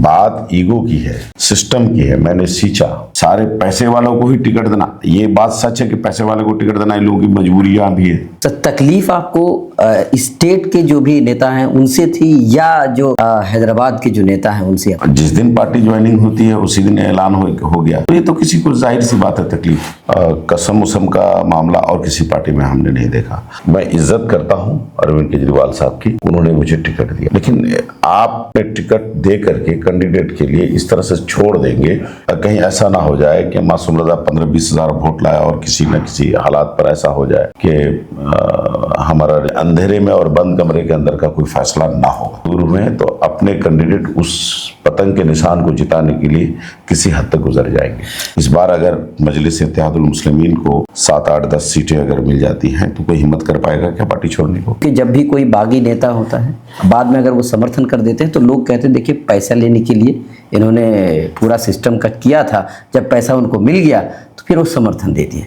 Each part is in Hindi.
बात ईगो की है, सिस्टम की है। मैंने सींचा सारे पैसे वालों को ही टिकट देना, ये बात सच है कि पैसे वालों को टिकट देना इन लोगों की मजबूरियां भी है। तो तकलीफ आपको स्टेट के जो भी नेता हैं उनसे थी या जो हैदराबाद के जो नेता हैं उनसे? जिस दिन पार्टी ज्वाइनिंग होती है उसी दिन ऐलान हो गया, तो ये तो किसी को जाहिर सी बात है तकलीफ। कसम उसम का मामला और किसी पार्टी में हमने नहीं देखा। मैं इज्जत करता हूं अरविंद केजरीवाल साहब की, उन्होंने मुझे टिकट दिया, लेकिन आप टिकट दे करके कैंडिडेट के लिए इस तरह से छोड़ देंगे, कहीं ऐसा ना हो जाए कि मासूम रजा 15-20 हजार वोट लाया और किसी न किसी हालात पर ऐसा हो जाए कि हमारा अंधेरे में और बंद कमरे के अंदर का कोई फैसला ना हो। दूर हुए तो अपने कैंडिडेट उस पतंग के निशान को जिताने के लिए किसी हद तक गुजर जाएंगे। इस बार अगर मजलिस इत्तेहादुल मुस्लिमीन को 7-8-10 सीटें अगर मिल जाती हैं तो कोई हिम्मत कर पाएगा क्या पार्टी छोड़ने को? कि जब भी कोई बागी नेता होता है बाद में अगर वो समर्थन कर देते हैं तो लोग कहते हैं देखिए पैसा लेने के लिए इन्होंने पूरा सिस्टम का किया था, जब पैसा उनको मिल गया तो फिर वो समर्थन दे दिए।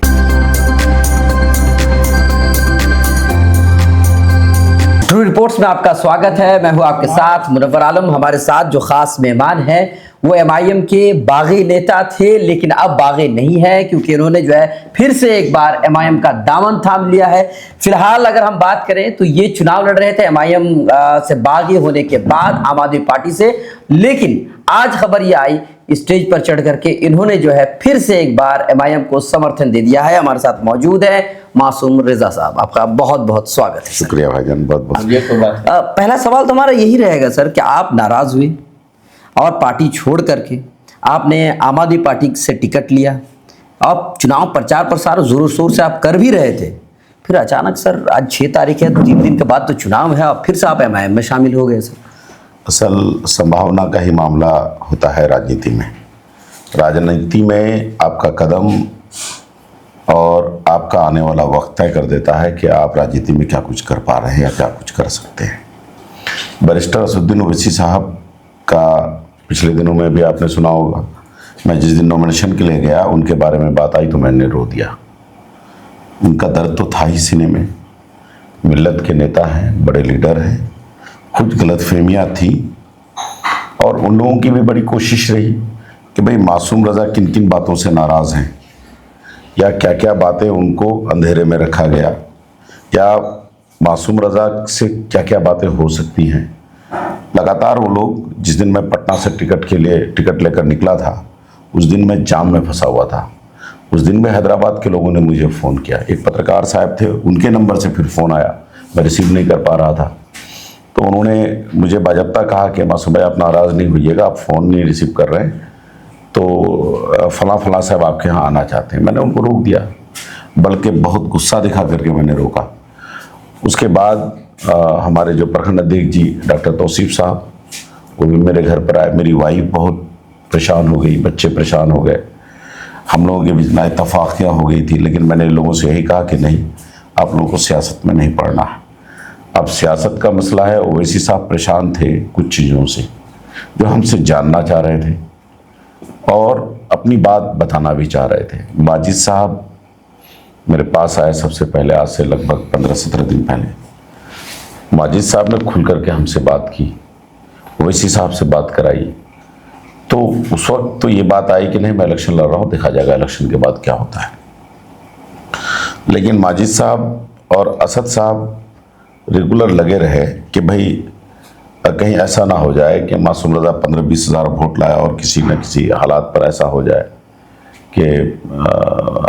ट्रू रिपोर्ट्स में आपका स्वागत है। मैं हूं आपके साथ मुनव्वर आलम। हमारे साथ जो खास मेहमान हैं वो एमआईएम के बागी नेता थे, लेकिन अब बागी नहीं है क्योंकि इन्होंने जो है फिर से एक बार एमआईएम का दामन थाम लिया है। फिलहाल अगर हम बात करें तो ये चुनाव लड़ रहे थे एमआईएम से बागी होने के बाद आम आदमी पार्टी से, लेकिन आज खबर ये आई स्टेज पर चढ़ करके इन्होंने जो है फिर से एक बार एमआईएम को समर्थन दे दिया है। हमारे साथ मौजूद है मासूम रजा साहब, आपका बहुत बहुत स्वागत है। शुक्रिया भाईजान, बहुत बहुत। पहला सवाल तो हमारा यही रहेगा सर कि आप नाराज हुए और पार्टी छोड़ करके आपने आम आदमी पार्टी से टिकट लिया, आप चुनाव प्रचार प्रसार जोर शोर से आप कर भी रहे थे, फिर अचानक सर आज 6 तारीख है, 3 दिन के बाद तो चुनाव है और फिर से आप एमआईएम में शामिल हो गए सर। असल संभावना का ही मामला होता है राजनीति में। राजनीति में आपका कदम और आपका आने वाला वक्त तय कर देता है कि आप राजनीति में क्या कुछ कर पा रहे हैं या क्या कुछ कर सकते हैं। बैरिस्टर असदुद्दीन ओवैसी साहब का पिछले दिनों में भी आपने सुना होगा, मैं जिस दिन नॉमिनेशन के लिए गया उनके बारे में बात आई तो मैंने रो दिया। उनका दर्द तो था ही सीने में। मिल्लत के नेता हैं, बड़े लीडर हैं, कुछ गलतफहमियां थी और उन लोगों की भी बड़ी कोशिश रही कि भाई मासूम रजा किन किन बातों से नाराज़ हैं या क्या क्या बातें उनको अंधेरे में रखा गया या मासूम रजा से क्या क्या बातें हो सकती हैं। लगातार वो लोग, जिस दिन मैं पटना से टिकट लेकर निकला था उस दिन मैं जाम में फंसा हुआ था। उस दिन में हैदराबाद के लोगों ने मुझे फ़ोन किया, एक पत्रकार साहब थे, उनके नंबर से फिर फ़ोन आया, मैं रिसीव नहीं कर पा रहा था, तो उन्होंने मुझे बाजब्ता कहा कि मासूम भाई आप नाराज़ नहीं होइएगा, आप फ़ोन नहीं रिसीव कर रहे हैं तो फला साहब आपके यहाँ आना चाहते हैं। मैंने उनको रोक दिया, बल्कि बहुत गुस्सा दिखा करके मैंने रोका। उसके बाद हमारे जो प्रखंड अध्यक्ष जी डॉक्टर तौसीफ साहब वो भी मेरे घर पर आए। मेरी वाइफ बहुत परेशान हो गई, बच्चे परेशान हो गए, हम लोगों के बीच ना इत्तफाकियाँ हो गई थी, लेकिन मैंने लोगों से यही कहा कि नहीं, आप लोगों को सियासत में नहीं पढ़ना है। अब सियासत का मसला है। ओवैसी साहब परेशान थे कुछ चीज़ों से जो हमसे जानना चाह रहे थे और अपनी बात बताना भी चाह रहे थे। माजिद साहब मेरे पास आए सबसे पहले, आज से लगभग 15-17 दिन पहले। माजिद साहब ने खुल करके हमसे बात की, ओवैसी साहब से बात कराई, तो उस वक्त तो ये बात आई कि नहीं मैं इलेक्शन लड़ रहा हूँ, देखा जाएगा इलेक्शन के बाद क्या होता है। लेकिन माजिद साहब और असद साहब रेगुलर लगे रहे कि भाई कहीं ऐसा ना हो जाए कि मासूम रजा 15-20 हजार वोट लाया और किसी न किसी हालात पर ऐसा हो जाए कि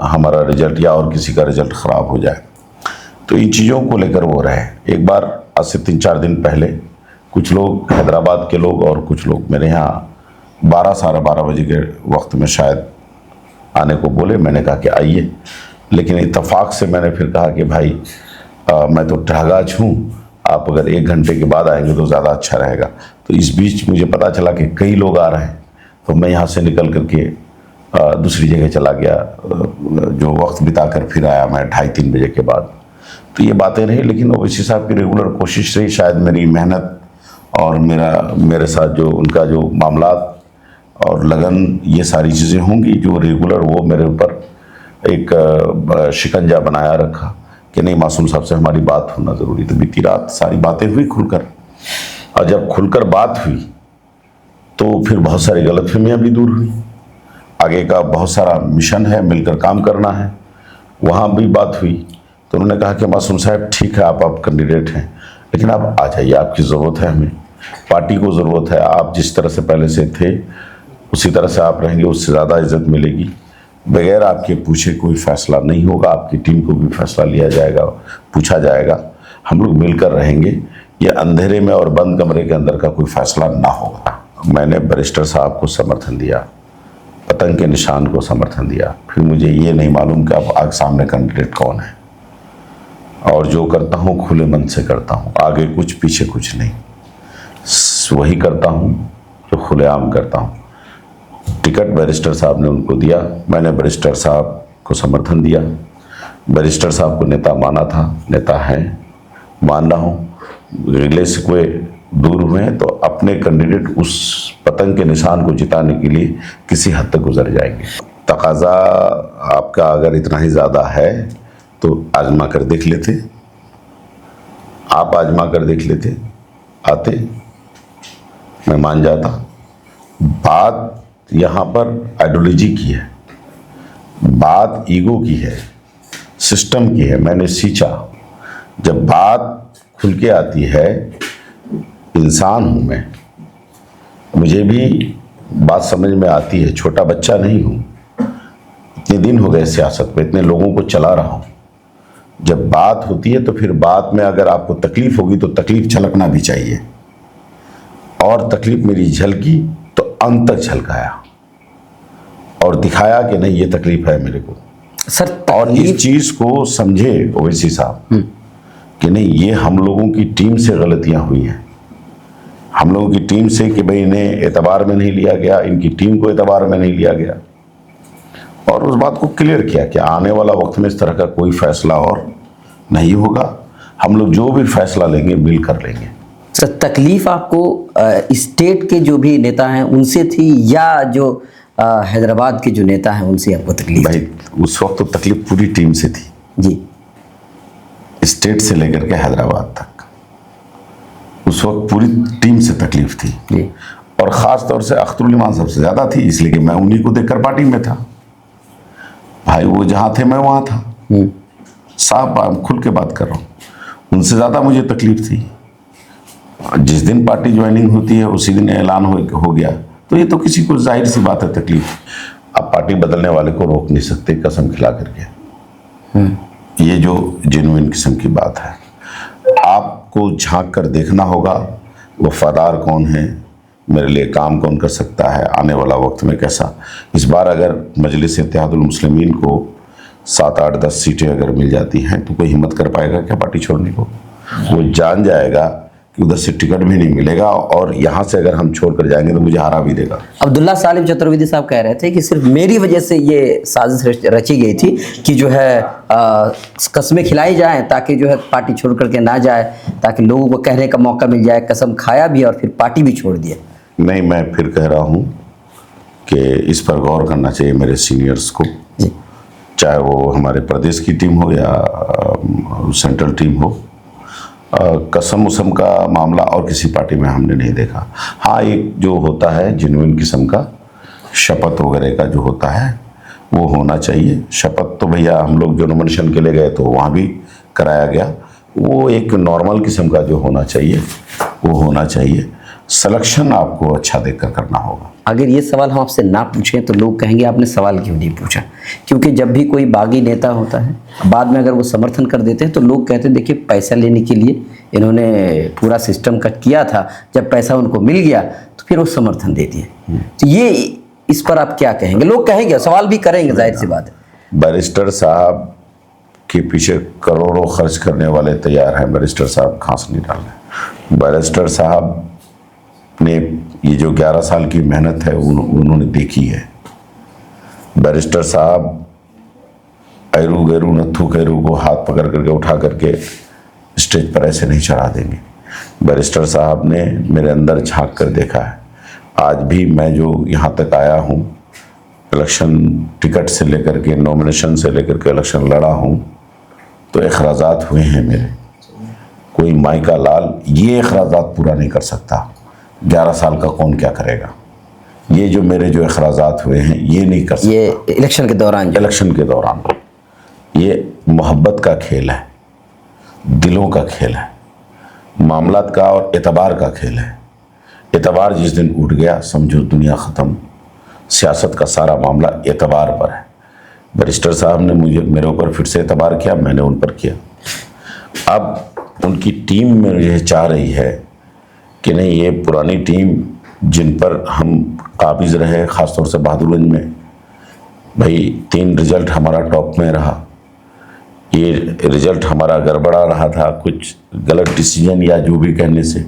हमारा रिजल्ट या और किसी का रिजल्ट ख़राब हो जाए। तो इन चीज़ों को लेकर वो रहे। एक बार आज से 3-4 दिन पहले कुछ लोग, हैदराबाद के लोग और कुछ लोग मेरे यहाँ 12-12:30 बजे के वक्त में शायद आने को बोले। मैंने कहा कि आइए, लेकिन इत्तफाक से मैंने फिर कहा कि भाई मैं तो ठहगाज हूँ, आप अगर 1 घंटे के बाद आएंगे तो ज़्यादा अच्छा रहेगा। तो इस बीच मुझे पता चला कि कई लोग आ रहे हैं, तो मैं यहाँ से निकल करके दूसरी जगह चला गया, जो वक्त बिता कर फिर आया मैं 2:30-3 बजे के बाद। तो ये बातें रही, लेकिन ओवैसी साहब की रेगुलर कोशिश रही। शायद मेरी मेहनत और मेरे साथ जो उनका जो मामलात और लगन, ये सारी चीज़ें होंगी जो रेगुलर वो मेरे ऊपर एक शिकंजा बनाया रखा कि नहीं मासूम साहब से हमारी बात होना ज़रूरी। तो बीती रात सारी बातें हुई खुलकर, और जब खुलकर बात हुई तो फिर बहुत सारी गलतफहमियां भी दूर हुई। आगे का बहुत सारा मिशन है, मिलकर काम करना है, वहाँ भी बात हुई। तो उन्होंने कहा कि मासूम साहब ठीक है, आप कैंडिडेट हैं, लेकिन आप आ जाइए, आपकी ज़रूरत है, हमें पार्टी को ज़रूरत है। आप जिस तरह से पहले से थे उसी तरह से आप रहेंगे, उससे ज़्यादा इज्जत मिलेगी। बगैर आपके पूछे कोई फैसला नहीं होगा, आपकी टीम को भी फैसला लिया जाएगा, पूछा जाएगा, हम लोग मिलकर रहेंगे। ये अंधेरे में और बंद कमरे के अंदर का कोई फैसला ना होगा। मैंने बैरिस्टर साहब को समर्थन दिया, पतंग के निशान को समर्थन दिया। फिर मुझे ये नहीं मालूम कि अब आगे सामने कैंडिडेट कौन है, और जो करता हूँ खुले मन से करता हूँ, आगे कुछ पीछे कुछ नहीं, वही करता हूँ जो खुलेआम करता हूँ। टिकट बैरिस्टर साहब ने उनको दिया, मैंने बैरिस्टर साहब को समर्थन दिया। बैरिस्टर साहब को नेता माना था, नेता हैं, मान रहा हूँ। गिले शिकवे दूर हुए हैं तो अपने कैंडिडेट उस पतंग के निशान को जिताने के लिए किसी हद तक गुजर जाएंगे। तकाजा आपका अगर इतना ही ज़्यादा है तो आजमा कर देख लेते, आप आजमा कर देख लेते, आते, मैं मान जाता। बात यहाँ पर आइडियोलॉजी की है, बात ईगो की है, सिस्टम की है। मैंने सींचा, जब बात खुल के आती है, इंसान हूँ मैं, मुझे भी बात समझ में आती है, छोटा बच्चा नहीं हूँ। इतने दिन हो गए सियासत में, इतने लोगों को चला रहा हूँ। जब बात होती है तो फिर बात में अगर आपको तकलीफ होगी तो तकलीफ झलकना भी चाहिए, और तकलीफ मेरी झलकी तो अंत तक झलकाया और दिखाया कि नहीं ये तकलीफ है मेरे को सर। और इस चीज को समझे ओवैसी साहब कि नहीं, ये हम लोगों की टीम से गलतियां हुई हैं, हम लोगों की टीम से कि भाई इन्हें एतबार में नहीं लिया गया, इनकी टीम को एतबार में नहीं लिया गया, और उस बात को क्लियर किया कि आने वाला वक्त में इस तरह का कोई फैसला और नहीं होगा। हम लोग जो भी फैसला लेंगे मिल कर लेंगे। सर, तकलीफ आपको स्टेट के जो भी नेता हैं उनसे थी, या जो हैदराबाद के जो नेता हैं उनसे आपको तकलीफ? भाई उस वक्त तो तकलीफ पूरी टीम से थी जी, स्टेट से लेकर के हैदराबाद तक, उस वक्त पूरी टीम से तकलीफ थी जी। और ख़ास तौर से अख्तरुल इमान सबसे ज़्यादा थी, इसलिए कि मैं उन्हीं को देखकर पार्टी में था। भाई वो जहाँ थे मैं वहाँ था, साफ खुल के बात कर रहा हूँ। उनसे ज़्यादा मुझे तकलीफ थी। जिस दिन पार्टी ज्वाइनिंग होती है उसी दिन ऐलान हो गया, तो ये तो किसी को जाहिर सी बात है तकलीफ। आप पार्टी बदलने वाले को रोक नहीं सकते कसम खिला करके। ये जो जेन्युइन किस्म की बात है, आपको झांक कर देखना होगा वफादार कौन है, मेरे लिए काम कौन कर सकता है, आने वाला वक्त में कैसा। इस बार अगर मजलिस इत्तेहादुल मुस्लिमीन को 7, 8, 10 सीटें अगर मिल जाती हैं तो कोई हिम्मत कर पाएगा क्या पार्टी छोड़ने को? वो जान जाएगा कि उधर से टिकट भी नहीं मिलेगा, और यहाँ से अगर हम छोड़ कर जाएंगे तो मुझे हरा भी देगा। अब्दुल्ला सालिम चतुर्वेदी साहब कह रहे थे कि सिर्फ मेरी वजह से ये साजिश रची गई थी कि जो है कस्में खिलाई जाएं ताकि जो है पार्टी छोड़ करके ना जाए, ताकि लोगों को कहने का मौका मिल जाए कसम खाया भी और फिर पार्टी भी छोड़ दिया। नहीं, मैं फिर कह रहा हूँ कि इस पर गौर करना चाहिए मेरे सीनियर्स को, चाहे वो हमारे प्रदेश की टीम हो या सेंट्रल टीम हो। कसम उसम का मामला और किसी पार्टी में हमने नहीं देखा। हाँ, एक जो होता है जेन्युइन किस्म का शपथ वगैरह का जो होता है वो होना चाहिए। शपथ तो भैया हम लोग जो नॉमिनेशन के लिए गए तो वहाँ भी कराया गया, वो एक नॉर्मल किस्म का जो होना चाहिए वो होना चाहिए। सिलेक्शन आपको अच्छा देखकर करना होगा। अगर ये सवाल हम आपसे ना पूछें तो लोग कहेंगे आपने सवाल क्यों नहीं पूछा, क्योंकि जब भी कोई बागी नेता होता है बाद में अगर वो समर्थन कर देते हैं तो लोग कहते हैं देखिए पैसा लेने के लिए इन्होंने पूरा सिस्टम का किया था, जब पैसा उनको मिल गया तो फिर वो समर्थन दे दिए। तो ये इस पर आप क्या कहेंगे? लोग कहेंगे, सवाल भी करेंगे, जाहिर सी बात है। बैरिस्टर साहब के पीछे करोड़ों खर्च करने वाले तैयार हैं, बैरिस्टर साहब घास नहीं डाल रहे। बैरिस्टर साहब ने ये जो 11 साल की मेहनत है उन्होंने देखी है। बैरिस्टर साहब ऐरू गैरू नत्थू खैरू को हाथ पकड़ करके उठा करके स्टेज पर ऐसे नहीं चढ़ा देंगे। बैरिस्टर साहब ने मेरे अंदर झांक कर देखा है। आज भी मैं जो यहाँ तक आया हूँ, इलेक्शन टिकट से लेकर के नॉमिनेशन से लेकर के इलेक्शन लड़ा हूँ, तो अखराजात हुए हैं मेरे। कोई माई का लाल ये अखराजात पूरा नहीं कर सकता। 11 साल का कौन क्या करेगा। ये जो मेरे जो अखराजात हुए हैं ये नहीं कर सकता। ये इलेक्शन के दौरान इलेक्शन के दौरान ये मोहब्बत का खेल है, दिलों का खेल है, मामलात का और एतबार का खेल है। एतबार जिस दिन उठ गया समझो दुनिया ख़त्म। सियासत का सारा मामला एतबार पर है। बैरिस्टर साहब ने मेरे ऊपर फिर से एतबार किया, मैंने उन पर किया। अब उनकी टीम मुझे चाह रही है कि नहीं, ये पुरानी टीम जिन पर हम काबिज रहे, ख़ासतौर से बहादुरगंज में भाई 3 रिजल्ट हमारा टॉप में रहा, ये रिजल्ट हमारा गड़बड़ा रहा था कुछ गलत डिसीजन या जो भी कहने से,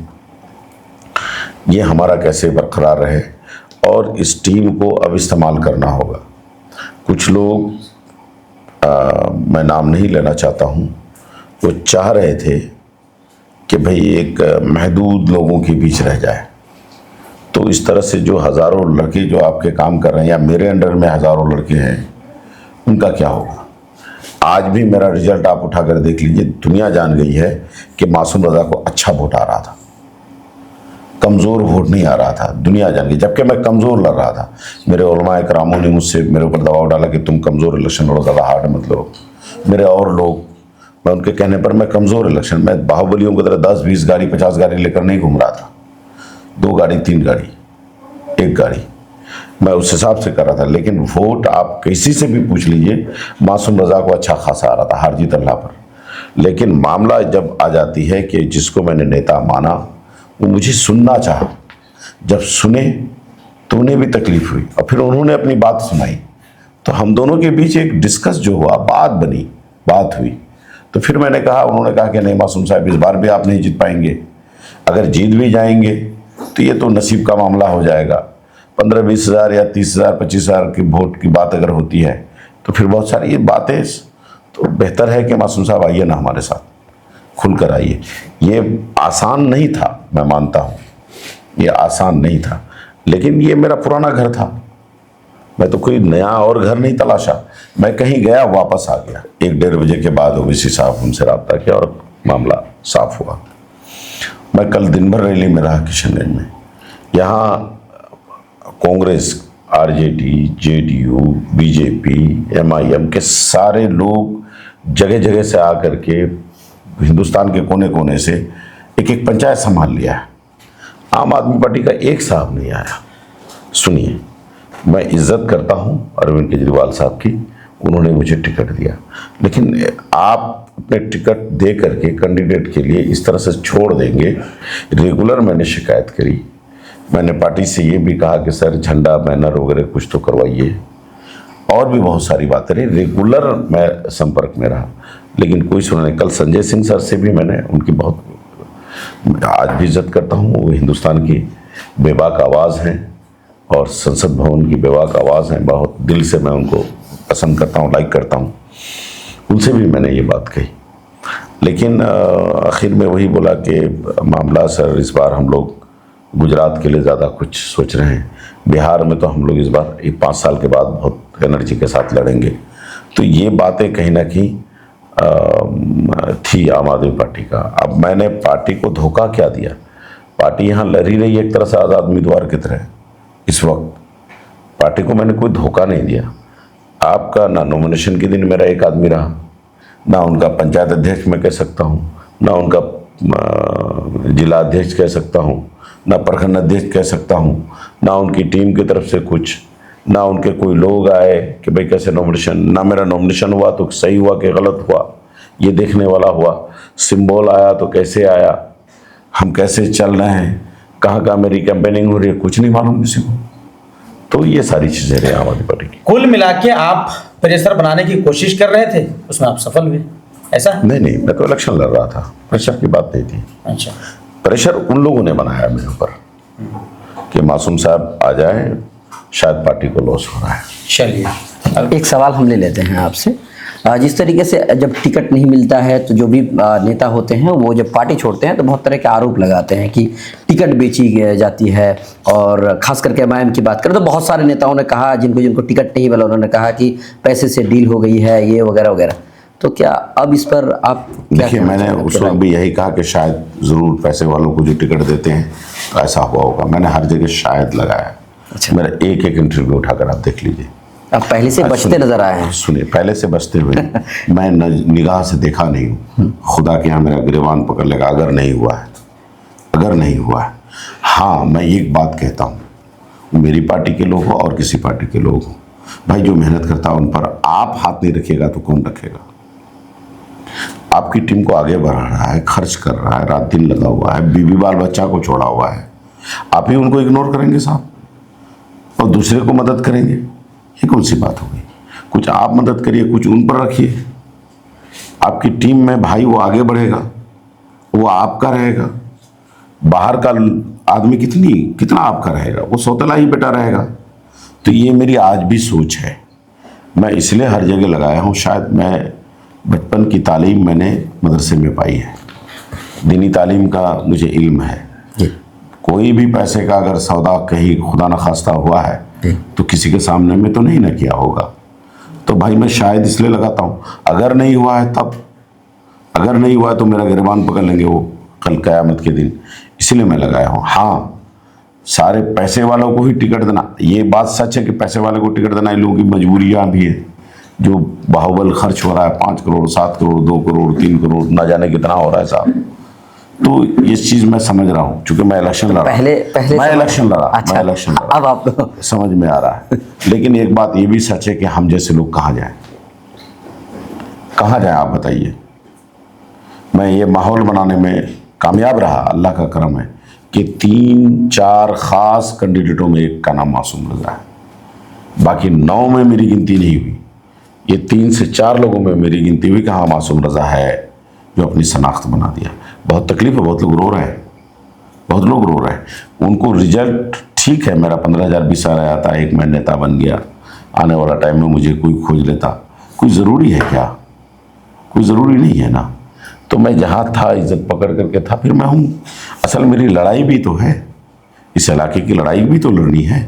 ये हमारा कैसे बरकरार रहे और इस टीम को अब इस्तेमाल करना होगा। कुछ लोग मैं नाम नहीं लेना चाहता हूँ, वो चाह रहे थे कि भाई एक महदूद लोगों के बीच रह जाए। तो इस तरह से जो हज़ारों लड़के जो आपके काम कर रहे हैं या मेरे अंडर में हज़ारों लड़के हैं, उनका क्या होगा। आज भी मेरा रिजल्ट आप उठाकर देख लीजिए, दुनिया जान गई है कि मासूम रज़ा को अच्छा वोट आ रहा था, कमज़ोर वोट नहीं आ रहा था, दुनिया जान गई। जबकि मैं कमज़ोर लड़ रहा था, मेरे उलमाए करामों ने मुझसे मेरे ऊपर दबाव डाला कि तुम कमज़ोर इलेक्शन लड़ो, ज़्यादा हार्ड मत लड़ो। मेरे और लोग, मैं उनके कहने पर मैं कमज़ोर इलेक्शन, मैं बाहुबलियों की तरह 10-20 गाड़ी 50 गाड़ी लेकर नहीं घूम रहा था, 2 गाड़ी 3 गाड़ी 1 गाड़ी, मैं उस हिसाब से कर रहा था। लेकिन वोट आप किसी से भी पूछ लीजिए, मासूम रज़ा को अच्छा खासा आ रहा था, हार जीत अल्लाह पर। लेकिन मामला जब आ जाती है कि जिसको मैंने नेता माना वो मुझे सुनना चाहा, जब सुने तो उन्हें भी तकलीफ हुई और फिर उन्होंने अपनी बात सुनाई, तो हम दोनों के बीच एक डिस्कस जो हुआ, बात बनी, बात हुई। तो फिर मैंने कहा, उन्होंने कहा कि नहीं मासूम साहब, इस बार भी आप नहीं जीत पाएंगे, अगर जीत भी जाएंगे तो ये तो नसीब का मामला हो जाएगा। 15-20 हज़ार या 30 हज़ार 25 हज़ार की वोट की बात अगर होती है तो फिर बहुत सारी ये बातें, तो बेहतर है कि मासूम साहब आइए ना, हमारे साथ खुलकर आइए। ये आसान नहीं था, मैं मानता हूँ ये आसान नहीं था, लेकिन ये मेरा पुराना घर था, मैं तो कोई नया और घर नहीं तलाशा। मैं कहीं गया वापस आ गया, 1-1.5 बजे के बाद ओवैसी साहब उनसे रब्ता किया और मामला साफ हुआ। मैं कल दिन भर रैली में रहा किशनगंज में। यहाँ Congress, RJD, JDU, BJP, MIM के सारे लोग जगह जगह से आकर के हिंदुस्तान के कोने कोने से एक एक पंचायत संभाल लिया है। आम आदमी पार्टी का एक साहब नहीं आया। सुनिए, मैं इज्जत करता हूं अरविंद केजरीवाल साहब की, उन्होंने मुझे टिकट दिया, लेकिन आप अपने टिकट दे करके कैंडिडेट के लिए इस तरह से छोड़ देंगे। रेगुलर मैंने शिकायत करी, मैंने पार्टी से ये भी कहा कि सर झंडा बैनर वगैरह कुछ तो करवाइए, और भी बहुत सारी बातें रही। रेगुलर मैं संपर्क में रहा, लेकिन कोई सुना नहीं। कल संजय सिंह सर से भी मैंने उनकी बहुत, आज भी इज्जत करता हूँ, वो हिंदुस्तान की बेबाक आवाज़ हैं और संसद भवन की बेबाक आवाज़ हैं, बहुत दिल से मैं उनको पसंद करता हूँ, लाइक करता हूँ। उनसे भी मैंने ये बात कही, लेकिन आखिर में वही बोला कि मामला सर इस बार हम लोग गुजरात के लिए ज़्यादा कुछ सोच रहे हैं, बिहार में तो हम लोग इस बार 5 साल के बाद बहुत एनर्जी के साथ लड़ेंगे। तो ये बातें कहीं ना कहीं थी आम आदमी पार्टी का। अब मैंने पार्टी को धोखा क्या दिया, पार्टी यहाँ लड़ ही रही एक तरह से आज़ाद उम्मीदवार की तरह। इस वक्त पार्टी को मैंने कोई धोखा नहीं दिया। आपका ना नॉमिनेशन के दिन मेरा एक आदमी रहा, ना उनका पंचायत अध्यक्ष मैं कह सकता हूँ, ना उनका जिला अध्यक्ष कह सकता हूँ, ना प्रखंड अध्यक्ष कह सकता हूँ, ना उनकी टीम की तरफ से कुछ, ना उनके कोई लोग आए कि भाई कैसे नॉमिनेशन, ना मेरा नॉमिनेशन हुआ तो सही हुआ कि गलत हुआ ये देखने वाला हुआ, सिंबल आया तो कैसे आया, हम कैसे चल रहे हैं, कहाँ कहाँ मेरी कैंपेनिंग हो रही है, कुछ नहीं मालूम किसी को। तो ये सारी चीज़ें रही आम आदमी पार्टी की। कुल मिला के आप प्रेशर बनाने की कोशिश कर रहे थे, उसमें आप सफल हुए, ऐसा? नहीं, मैं तो इलेक्शन लड़ रहा था, प्रेशर की बात नहीं थी। अच्छा, प्रेशर उन लोगों ने बनाया मेरे ऊपर कि मासूम साहब आ जाए, शायद पार्टी को लॉस हो रहा है। चलिए अब एक सवाल हम ले लेते हैं आपसे। जिस तरीके से जब टिकट नहीं मिलता है तो जो भी नेता होते हैं वो जब पार्टी छोड़ते हैं तो बहुत तरह के आरोप लगाते हैं कि टिकट बेची जाती है, और खास करके MIM की बात करें तो बहुत सारे नेताओं ने कहा, जिनको टिकट नहीं मिला उन्होंने कहा कि पैसे से डील हो गई है, ये वगैरह वगैरह। तो क्या अब इस पर आप देखिए, मैंने उस वक्त भी यही कहा कि शायद ज़रूर पैसे वालों को जो टिकट देते हैं ऐसा हुआ होगा। मैंने हर जगह शायद लगाया, अच्छा। मेरा एक एक इंटरव्यू उठाकर आप देख लीजिए। अब पहले से बचते नजर आए हैं। सुनिए, पहले से बचते हुए मैं निगाह से देखा नहीं हूँ। खुदा के यहाँ मेरा गिरबान पकड़ लेगा अगर नहीं हुआ है, अगर नहीं हुआ है। हाँ, मैं एक बात कहता हूँ, मेरी पार्टी के लोग हो और किसी पार्टी के लोग हो, भाई जो मेहनत करता है उन पर आप हाथ नहीं रखिएगा तो कौन रखेगा। आपकी टीम को आगे बढ़ा रहा है, खर्च कर रहा है, रात दिन लगा हुआ है, बीवी बाल बच्चा को छोड़ा हुआ है, आप ही उनको इग्नोर करेंगे साहब और दूसरे को मदद करेंगे? ये कौन सी बात हो गई? कुछ आप मदद करिए, कुछ उन पर रखिए। आपकी टीम में भाई वो आगे बढ़ेगा, वो आपका रहेगा। बाहर का आदमी कितना आपका रहेगा, वो सौतेला ही बेटा रहेगा। तो ये मेरी आज भी सोच है। मैं इसलिए हर जगह लगाया हूँ, शायद मैं बचपन की तालीम मैंने मदरसे में पाई है, दीनी तालीम का मुझे इल्म है। कोई भी पैसे का अगर सौदा कहीं खुदा न खास्ता हुआ है तो किसी के सामने में तो नहीं ना किया होगा। तो भाई मैं शायद इसलिए लगाता हूँ, अगर नहीं हुआ है तब, अगर नहीं हुआ है तो मेरा गिरबान पकड़ लेंगे वो कल क़यामत के दिन, इसलिए मैं लगाया हूँ। हाँ, सारे पैसे वालों को ही टिकट देना, ये बात सच है कि पैसे वाले को टिकट देना इन लोगों की मजबूरियाँ भी है। जो बाहुबल खर्च हो रहा है 5 करोड़ 7 करोड़ 2 करोड़ 3 करोड़ ना जाने कितना हो रहा है साहब, तो ये चीज़ मैं समझ रहा हूँ क्योंकि मैं इलेक्शन लड़ा। पहले मैं इलेक्शन लड़ा। अच्छा, मैं इलेक्शन लड़ा, अब आपको समझ में आ रहा है। लेकिन एक बात ये भी सच है कि हम जैसे लोग कहाँ जाएं, कहाँ जाएं आप बताइए। मैं ये माहौल बनाने में कामयाब रहा, अल्लाह का करम है कि 3-4 खास कैंडिडेटों में एक का नाम मासूम रज़ा है, बाकी 9 में मेरी गिनती नहीं हुई। ये 3 से 4 लोगों में मेरी गिनती हुई कि हाँ मासूम रज़ा है जो अपनी शनाख्त बना दिया। बहुत तकलीफ है, बहुत लोग रो रहे हैं, बहुत लोग रो रहे हैं। उनको रिजल्ट ठीक है, मेरा 15,000 20,000 आया था, एक मैं नेता बन गया, आने वाला टाइम में मुझे कोई खोज लेता, कोई ज़रूरी है क्या? कोई ज़रूरी नहीं है ना। तो मैं जहाँ था इज्जत पकड़ करके था, फिर मैं हूँ। असल मेरी लड़ाई भी तो है, इस इलाके की लड़ाई भी तो लड़नी है।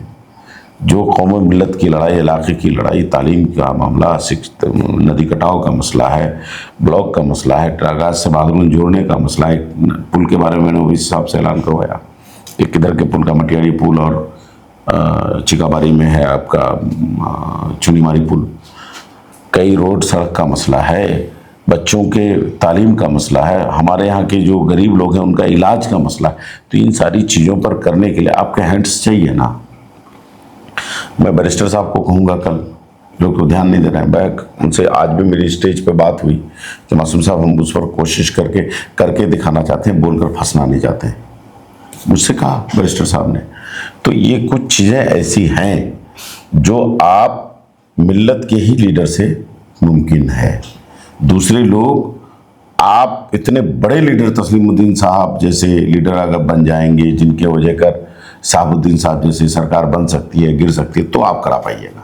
जो कौम मिलत की लड़ाई, इलाके की लड़ाई, तालीम का मामला, नदी कटाव का मसला है, ब्लॉक का मसला है, ट्रागाज से बागरन जोड़ने का मसला है। पुल के बारे में मैंने उस हिसाब से ऐलान करवाया। एक किधर के पुल का, मटियारी पुल और चिकाबारी में है आपका चुनीमारी पुल। कई रोड सड़क का मसला है, बच्चों के तालीम का मसला है, हमारे यहाँ के जो गरीब लोग हैं उनका इलाज का मसला है। तो इन सारी चीज़ों पर करने के लिए आपके हैंड्स चाहिए ना। मैं बैरिस्टर साहब को कहूँगा, कल लोग तो ध्यान नहीं दे रहे हैं, मैं उनसे आज भी मेरी स्टेज पे बात हुई कि मासूम साहब हम उस पर कोशिश करके दिखाना चाहते हैं, बोलकर फंसना नहीं चाहते हैं, मुझसे कहा बैरिस्टर साहब ने। तो ये कुछ चीज़ें ऐसी हैं जो आप मिल्लत के ही लीडर से मुमकिन है। दूसरे लोग, आप इतने बड़े लीडर तस्लीमुद्दीन साहब जैसे लीडर अगर बन जाएंगे, जिनके वजह कर साहबुद्दीन साहब जैसी सरकार बन सकती है, गिर सकती है, तो आप करा पाइएगा।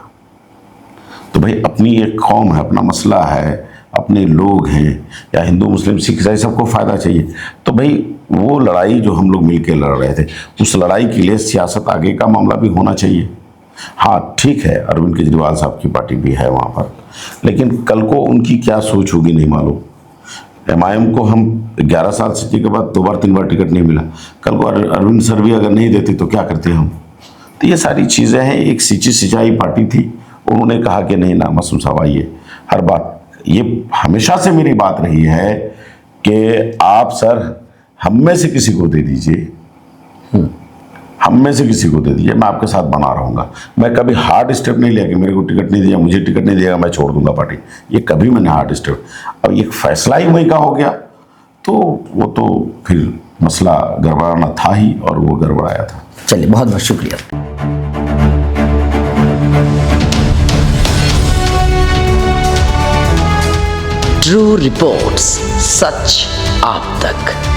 तो भाई अपनी एक कौम है, अपना मसला है, अपने लोग हैं, या हिंदू मुस्लिम सिख ईसाई सबको फ़ायदा चाहिए। तो भाई वो लड़ाई जो हम लोग मिलकर लड़ रहे थे, उस लड़ाई के लिए सियासत आगे का मामला भी होना चाहिए। हाँ ठीक है, अरविंद केजरीवाल साहब की पार्टी भी है वहाँ पर, लेकिन कल को उनकी क्या सोच होगी नहीं मालूम। MIM को हम 11 साल सिटी के बाद 2 बार 3 बार टिकट नहीं मिला, कल को अरविंद सर भी अगर नहीं देते तो क्या करते हम। तो ये सारी चीज़ें हैं। एक सिंचाई पार्टी थी, उन्होंने कहा कि नहीं ना मासूम साहब आइए। हर बात, ये हमेशा से मेरी बात रही है कि आप सर हम में से किसी को दे दीजिए, हम में से किसी को दे दीजिए, मैं आपके साथ बना रहूँगा। मैं कभी हार्ड स्टेप नहीं लिया कि मेरे को टिकट नहीं दिया, मुझे टिकट नहीं दिया, मैं छोड़ दूंगा पार्टी। ये कभी मैंने हार्ड स्टेप, अब एक फैसला ही वहीं का हो गया तो वो तो फिर मसला गड़बड़ाना था ही, और वो गड़बड़ाया था। चलिए, बहुत बहुत शुक्रिया। ट्रू रिपोर्ट्स, सच आप तक।